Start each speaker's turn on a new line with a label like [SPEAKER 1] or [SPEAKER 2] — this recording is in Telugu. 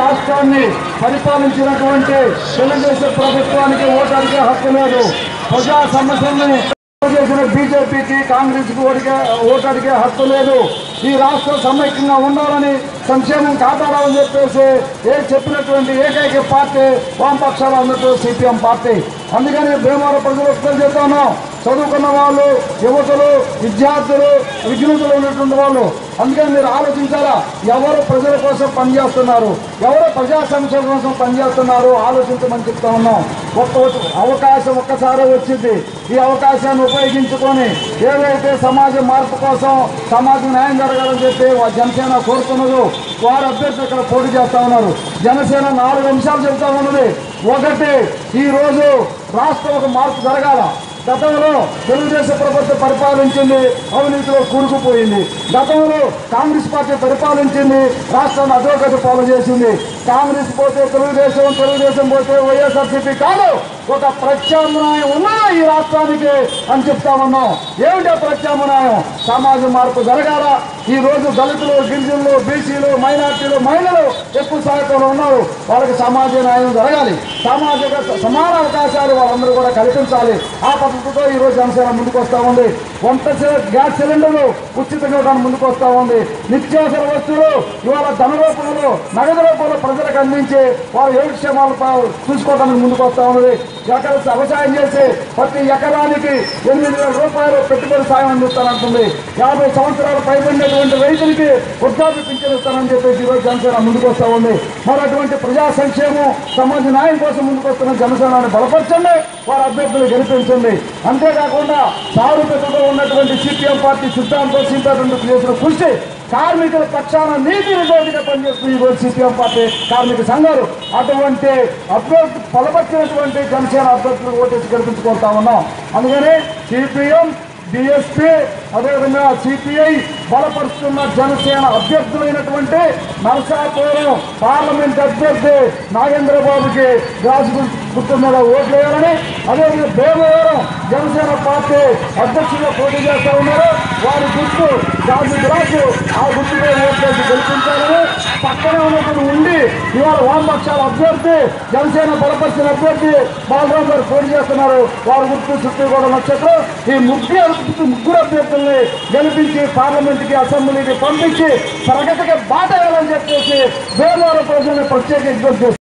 [SPEAKER 1] రాష్ట్రాన్ని పరిపాలించినటువంటి తెలుగుదేశం ప్రభుత్వానికి ఓటు అడిగే హక్కు లేదు. ప్రజా సమస్యల్ని చేసిన బీజేపీకి కాంగ్రెస్ కు ఓటు అడిగే హక్కు లేదు. ఈ రాష్ట్రం సమైక్యంగా ఉండాలని సంక్షేమం కాపాడాలని చెప్పేసి చెప్పినటువంటి ఏకైక పార్టీ వామపక్షాలు అన్నట్టు సిపిఎం పార్టీ. అందుకని భీమవరం ప్రజలు ఒకసారి చెప్తాను, చదువుకున్న వాళ్ళు, యువతులు, విద్యార్థులు, విజ్ఞుతులు ఉన్నటువంటి వాళ్ళు, అందుకని మీరు ఆలోచించాలా. ఎవరు ప్రజల కోసం పనిచేస్తున్నారు, ఎవరు ప్రజా సంక్షేమం కోసం పనిచేస్తున్నారు ఆలోచించమని చెప్తా ఉన్నాం. అవకాశం ఒక్కసారి వచ్చింది. ఈ అవకాశాన్ని ఉపయోగించుకొని ఏదైతే సమాజ మార్పు కోసం సమాజ న్యాయం జరగాలని చెప్పి జనసేన కోరుతున్నదో వారు అభ్యర్థులు ఇక్కడ పోటీ చేస్తా ఉన్నారు. జనసేన 4 అంశాలు చెప్తా ఉన్నది. ఒకటి, ఈరోజు రాష్ట్రం ఒక మార్పు జరగాల. గతంలో తెలుగుదేశం ప్రభుత్వం పరిపాలించింది, అవినీతిలో కూరుకుపోయింది. గతంలో కాంగ్రెస్ పార్టీ పరిపాలించింది, రాష్ట్రాన్ని అధోగతి పాలు చేసింది. కాంగ్రెస్ పోతే తెలుగుదేశం, తెలుగుదేశం పోతే వైఎస్ఆర్సీపీ కాదు, ఒక ప్రత్యామ్నాయం ఉన్నా ఈ రాష్ట్రానికి అని చెప్తా ఉన్నాం. ఏమిటో ప్రత్యామ్నాయం? సమాజ మార్పు జరగాల. ఈ రోజు దళితులు, గిరిజనులు, బీసీలు, మైనార్టీలు, మహిళలు ఎక్కువ శాతంలో ఉన్నారు. వాళ్ళకి సమాజ న్యాయం జరగాలి, సామాజిక సమాన అవకాశాలు వాళ్ళందరూ కూడా కల్పించాలి. ఆ పద్ధతితో ఈరోజు జనసేన ముందుకు వస్తూ ఉంది. వంట గ్యాస్ సిలిండర్లు ఉచితంగా ఇవ్వడానికి ముందుకు వస్తూ ఉంది. నిత్యావసర వస్తువులు ఇవాళ ధన రూపంలో, నగదు రూపంలో ప్రజలకు అందించి వాళ్ళ యోగక్షేమాలు చూసుకోవడానికి ముందుకు వస్తూ ఉన్నది. ఎకర వ్యవసాయం చేసి ప్రతి ఎకరానికి 8,000 రూపాయలు పెట్టుబడి సాయం అందిస్తానంటుంది. 50 సంవత్సరాలు పైబడినటువంటి రైతులకి వృద్ధాప్య పింఛను ఇస్తానని చెప్పేసి ఈరోజు జనసేన ముందుకు వస్తూ ఉంది. మరి అటువంటి ప్రజా సంక్షేమం, సమాజ న్యాయం కోసం ముందుకు వస్తున్న జనసేనని బలపరచండి, వారి అభ్యర్థులు గెలిపించండి. అంతేకాకుండా సారూప్యతతో ఉన్నటువంటి సిపిఎం పార్టీ సిద్ధాంతం సింపేటెందుకు చేసిన కృషి, కార్మికుల పక్షాన నీతి నిరోధిగా పనిచేస్తుంది ఈరోజు సిపిఎం పార్టీ కార్మిక సంఘాలు. అటువంటి అభ్యర్థి బలపరిచినటువంటి జనసేన అభ్యర్థులు ఓటేసి గెలిపించుకుంటా ఉన్నాం. అందుకని సిపిఎం, బీఎస్పీ, అదేవిధంగా సిపిఐ బలపరుస్తున్న జనసేన అభ్యర్థులైనటువంటి నరసాపురం పార్లమెంట్ అభ్యర్థి నాగేంద్రబాబుకి రాజు గుర్తు మీద ఓట్లు వేయాలని, అదేవిధంగా భీమవరం జనసేన పార్టీ అధ్యక్షులుగా పోటీ చేస్తూ ఉన్నారు. వారి గుర్తు రాజు, ఆ గుర్తుపై ఓట్లేసి గెలిపించాలని పక్కనే ఉన్నప్పుడు ఉండి ఇవాళ వామపక్షాల అభ్యర్థి జనసేన బలపరిచిన అభ్యర్థి బాలరావు గారు పోటీ చేస్తున్నారు. వారి గుర్తు చుట్టూ నక్షత్రం. ఈ ముగ్గురు అభ్యర్థుల్ని గెలిపించి పార్లమెంట్కి, అసెంబ్లీకి పంపించి ప్రగతికి బాట వేయాలని చెప్పేసి భీమవరం ప్రజల్ని ప్రత్యేక విజ్ఞప్తి చేస్తారు.